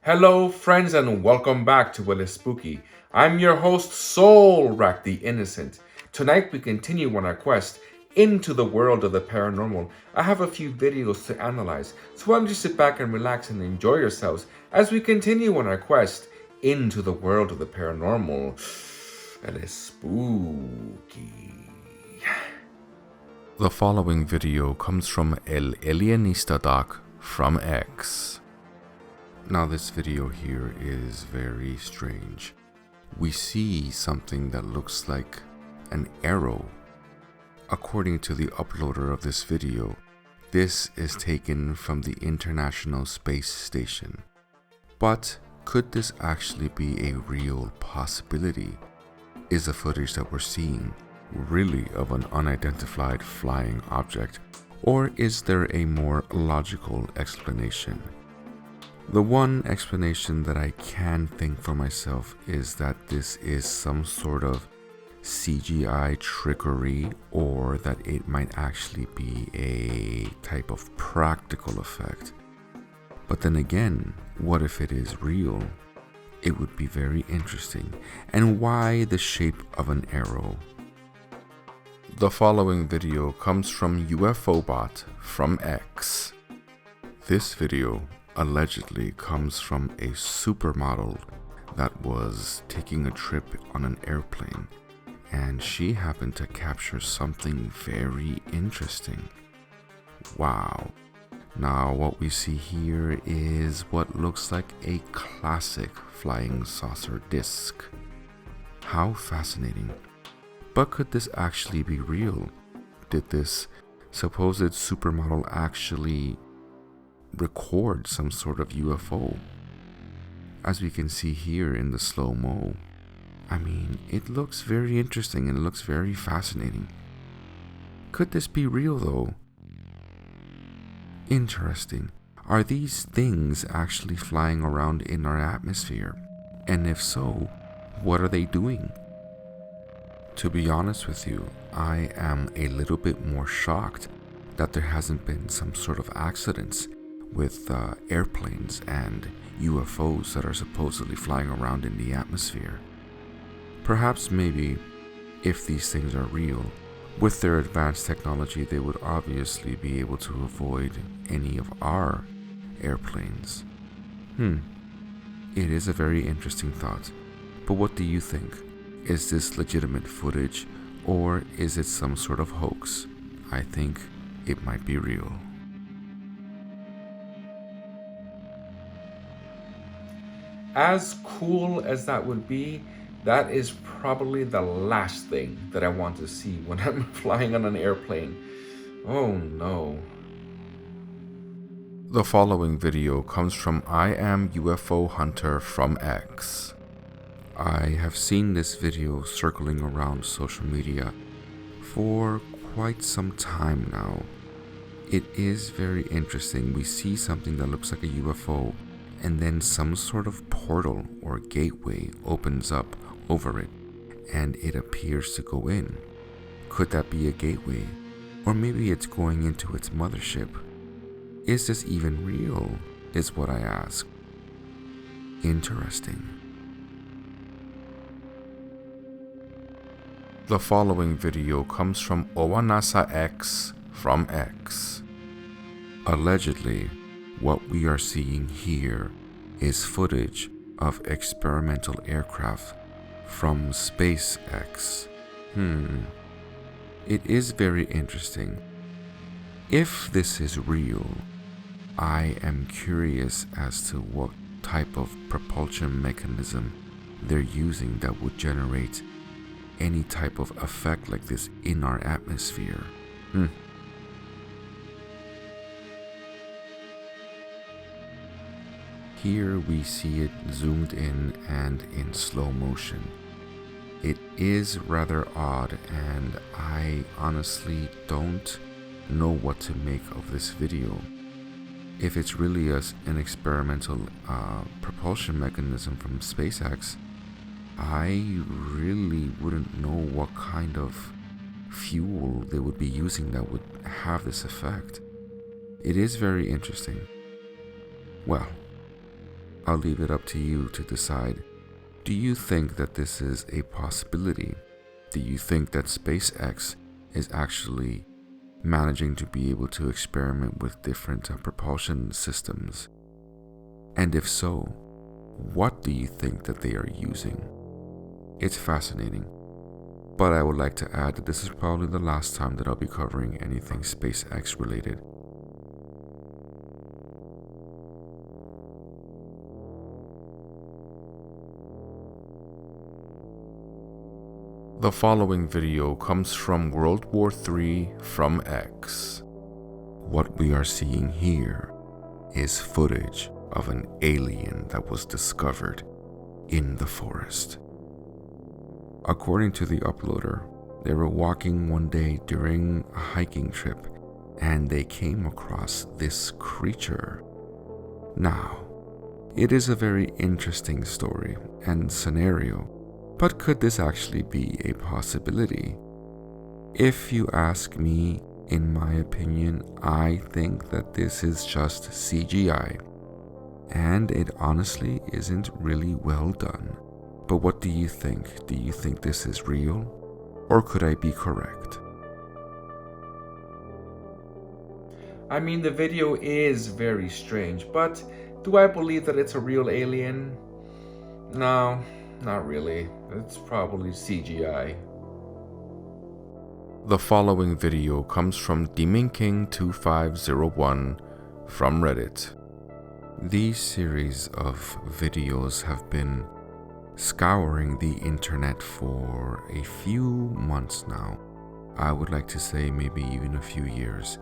Hello, friends, and welcome back to Espooky. I'm your host, Soul Rack the Innocent. Tonight, we continue on our quest into the world of the paranormal. I have a few videos to analyze, so why don't you sit back and relax and enjoy yourselves as we continue on our quest into the world of the paranormal. And it's spooky. The following video comes from El Alienista Doc from X. Now this video here is very strange. We see something that looks like an arrow. According to the uploader of this video, this is taken from the International Space Station. But could this actually be a real possibility? Is the footage that we're seeing really of an unidentified flying object, or is there a more logical explanation? The one explanation that I can think for myself is that this is some sort of CGI trickery, or that it might actually be a type of practical effect. But then again, what if it is real? It would be very interesting. And why the shape of an arrow? The following video comes from UFO Bot from X. This video allegedly comes from a supermodel that was taking a trip on an airplane, and she happened to capture something very interesting. Wow. Now what we see here is what looks like a classic flying saucer disc. How fascinating. But could this actually be real? Did this supposed supermodel actually record some sort of UFO? As we can see here in the slow-mo, I mean, it looks very interesting and it looks very fascinating. Could this be real though? Interesting. Are these things actually flying around in our atmosphere? And if so, what are they doing? To be honest with you, I am a little bit more shocked that there hasn't been some sort of accidents with airplanes and UFOs that are supposedly flying around in the atmosphere. Perhaps maybe, if these things are real, with their advanced technology they would obviously be able to avoid any of our airplanes. It is a very interesting thought. But what do you think? Is this legitimate footage, or is it some sort of hoax? I think it might be real. As cool as that would be, that is probably the last thing that I want to see when I'm flying on an airplane. Oh no. The following video comes from I Am UFO Hunter from X. I have seen this video circling around social media for quite some time now. It is very interesting. We see something that looks like a UFO, and then some sort of portal or gateway opens up over it, and it appears to go in. Could that be a gateway? Or maybe it's going into its mothership. Is this even real? Is what I ask. Interesting. The following video comes from Owanasa X from X. Allegedly, what we are seeing here is footage of experimental aircraft from SpaceX. It is very interesting. If this is real, I am curious as to what type of propulsion mechanism they're using that would generate any type of effect like this in our atmosphere. here we see it zoomed in and in slow motion. It is rather odd, and I honestly don't know what to make of this video. If it's really an experimental propulsion mechanism from SpaceX, I really wouldn't know what kind of fuel they would be using that would have this effect. It is very interesting. Well, I'll leave it up to you to decide. Do you think that this is a possibility? Do you think that SpaceX is actually managing to be able to experiment with different propulsion systems? And if so, what do you think that they are using? It's fascinating, but I would like to add that this is probably the last time that I'll be covering anything SpaceX related. The following video comes from World War III from X. What we are seeing here is footage of an alien that was discovered in the forest. According to the uploader, they were walking one day during a hiking trip and they came across this creature. Now, it is a very interesting story and scenario, but could this actually be a possibility? If you ask me, in my opinion, I think that this is just CGI, and it honestly isn't really well done. But what do you think? Do you think this is real? Or could I be correct? I mean, the video is very strange, but do I believe that it's a real alien? No, not really. It's probably CGI. The following video comes from Demon King 2501 from Reddit. These series of videos have been scouring the internet for a few months now. I would like to say maybe even a few years.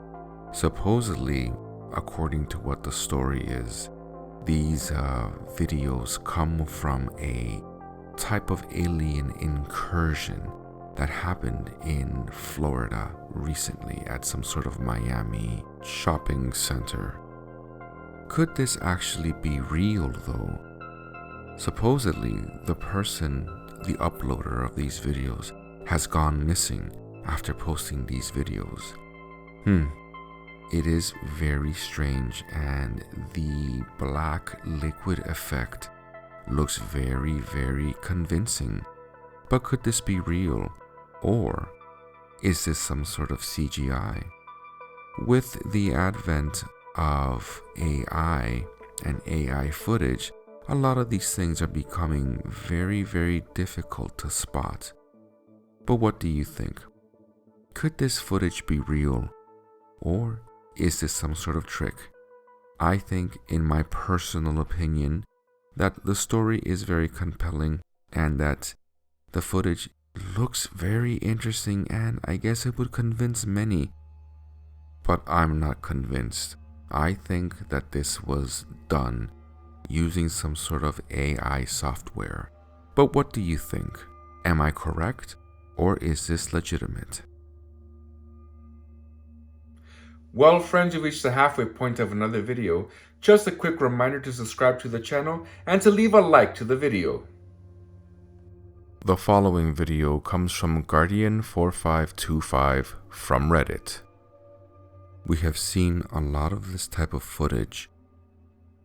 Supposedly, according to what the story is, these videos come from a type of alien incursion that happened in Florida recently at some sort of Miami shopping center. Could this actually be real though? Supposedly, the person, the uploader of these videos, has gone missing after posting these videos. It is very strange, and the black liquid effect looks very, very convincing. But could this be real? Or is this some sort of CGI? With the advent of AI and AI footage, a lot of these things are becoming very, very difficult to spot. But what do you think? Could this footage be real? Or is this some sort of trick? I think, in my personal opinion, that the story is very compelling and that the footage looks very interesting, and I guess it would convince many. But I'm not convinced. I think that this was done using some sort of AI software. But what do you think? Am I correct? Or is this legitimate? Well, friends, you've reached the halfway point of another video. Just a quick reminder to subscribe to the channel and to leave a like to the video. The following video comes from Guardian4525 from Reddit. We have seen a lot of this type of footage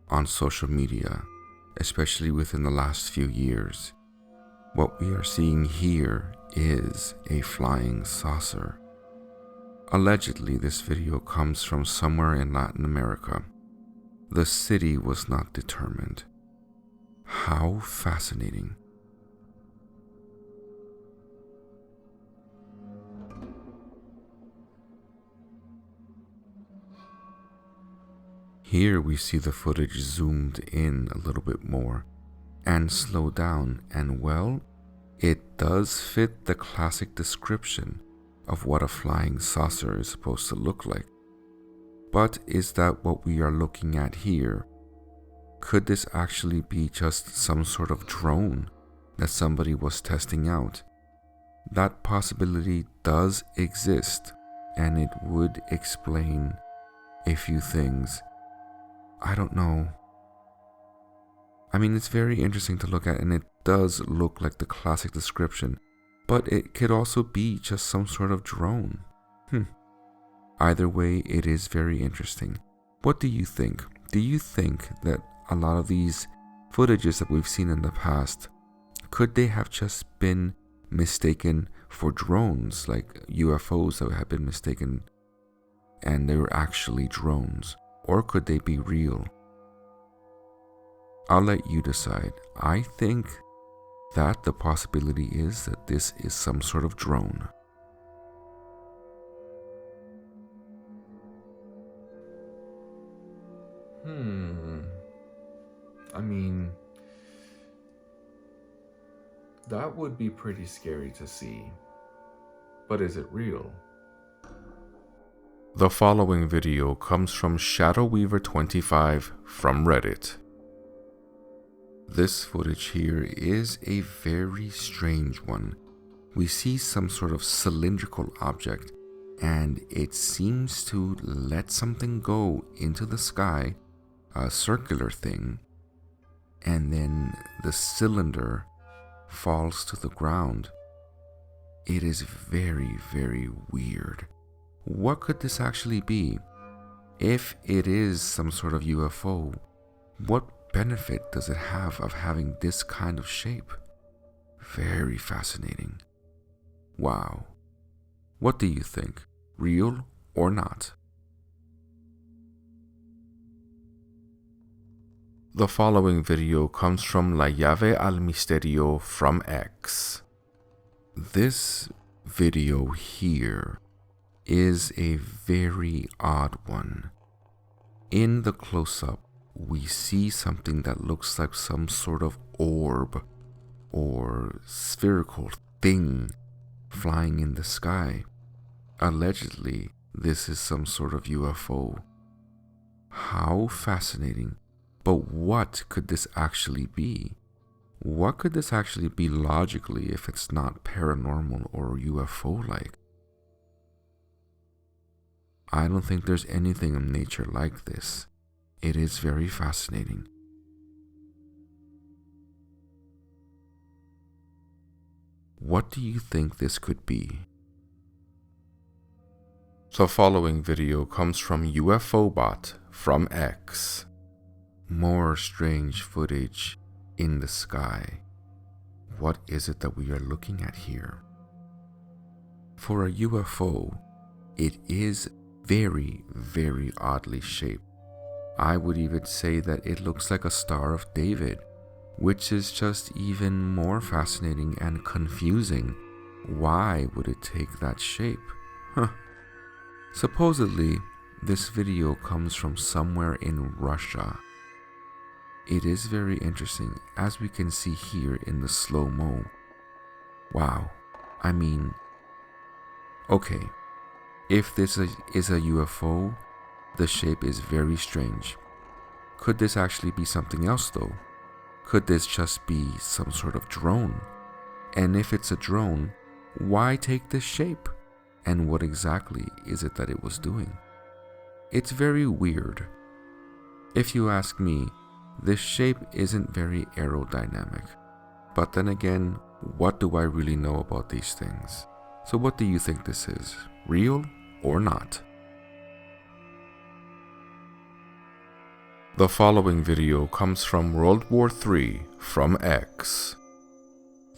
on social media, especially within the last few years. What we are seeing here is a flying saucer. Allegedly, this video comes from somewhere in Latin America. The city was not determined. How fascinating. Here we see the footage zoomed in a little bit more and slowed down, and well, it does fit the classic description of what a flying saucer is supposed to look like. But is that what we are looking at here? Could this actually be just some sort of drone that somebody was testing out? That possibility does exist, and it would explain a few things. I don't know. I mean, it's very interesting to look at, and it does look like the classic description, but it could also be just some sort of drone. Either way, it is very interesting. What do you think? Do you think that a lot of these footages that we've seen in the past, could they have just been mistaken for drones, like UFOs that have been mistaken and they were actually drones? Or could they be real? I'll let you decide. I think that the possibility is that this is some sort of drone. I mean, that would be pretty scary to see. But is it real? The following video comes from ShadowWeaver25 from Reddit. This footage here is a very strange one. We see some sort of cylindrical object, and it seems to let something go into the sky, a circular thing, and then the cylinder falls to the ground. It is very, very weird. What could this actually be? If it is some sort of UFO, what benefit does it have of having this kind of shape? Very fascinating. Wow. What do you think? Real or not? The following video comes from La Llave al Misterio from X. This video here is a very odd one. In the close-up, we see something that looks like some sort of orb or spherical thing flying in the sky. Allegedly, this is some sort of UFO. How fascinating. But what could this actually be? What could this actually be logically if it's not paranormal or UFO-like? I don't think there's anything in nature like this. It is very fascinating. What do you think this could be? The following video comes from UFObot from X. More strange footage in the sky. What is it that we are looking at here? For a UFO, it is very, very oddly shaped. I would even say that it looks like a Star of David, which is just even more fascinating and confusing. Why would it take that shape? Supposedly, this video comes from somewhere in Russia. It is very interesting, as we can see here in the slow-mo. Wow. I mean, okay, if this is a UFO, the shape is very strange. Could this actually be something else though? Could this just be some sort of drone? And if it's a drone, why take this shape? And what exactly is it that it was doing? It's very weird. If you ask me, this shape isn't very aerodynamic. But then again, what do I really know about these things? So what do you think this is? Real or not? The following video comes from World War III from X.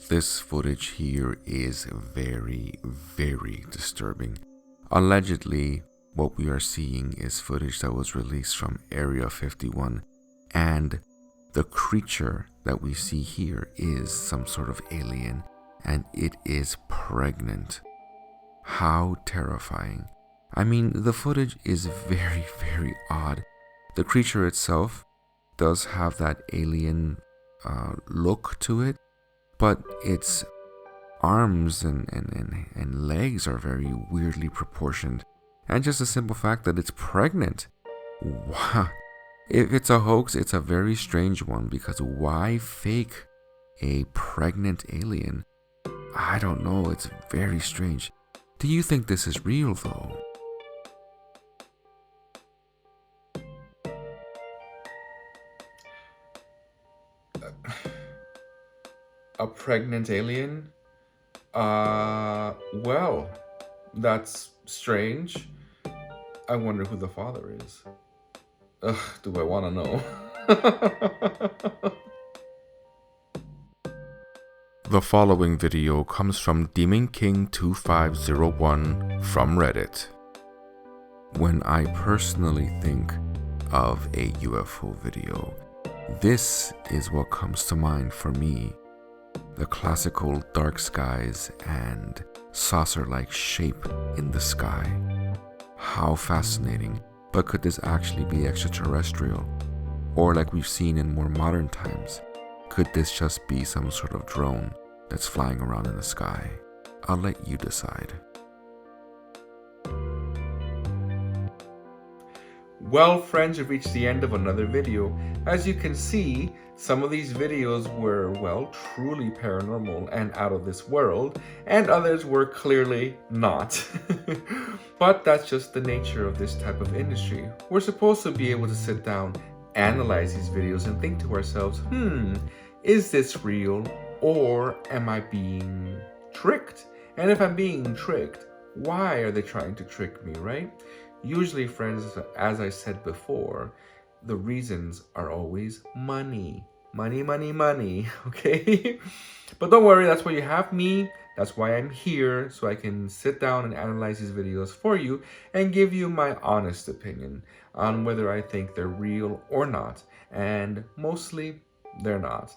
This footage here is very, very disturbing. Allegedly, what we are seeing is footage that was released from Area 51, and the creature that we see here is some sort of alien, and it is pregnant. How terrifying. I mean, the footage is very, very odd. The creature itself does have that alien look to it, but its arms and legs are very weirdly proportioned. And just the simple fact that it's pregnant. Wow. If it's a hoax, it's a very strange one, because why fake a pregnant alien? I don't know, it's very strange. Do you think this is real though? A pregnant alien? Well, that's strange. I wonder who the father is. Ugh, do I want to know? The following video comes from Demon King 2501 from Reddit. When I personally think of a UFO video, this is what comes to mind for me. The classical dark skies and saucer-like shape in the sky. How fascinating, but could this actually be extraterrestrial? Or like we've seen in more modern times, could this just be some sort of drone that's flying around in the sky? I'll let you decide. Well, friends, we've reached the end of another video. As you can see, some of these videos were, well, truly paranormal and out of this world, and others were clearly not. But that's just the nature of this type of industry. We're supposed to be able to sit down, analyze these videos, and think to ourselves, is this real, or am I being tricked? And if I'm being tricked, why are they trying to trick me, right? Usually, friends, as I said before, the reasons are always money. Money, money, money, okay? But don't worry, that's why you have me. That's why I'm here, so I can sit down and analyze these videos for you and give you my honest opinion on whether I think they're real or not. And mostly, they're not.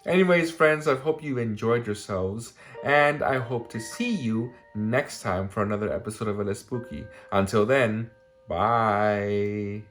Anyways, friends, I hope you enjoyed yourselves, and I hope to see you next time for another episode of Espooky. Until then, bye.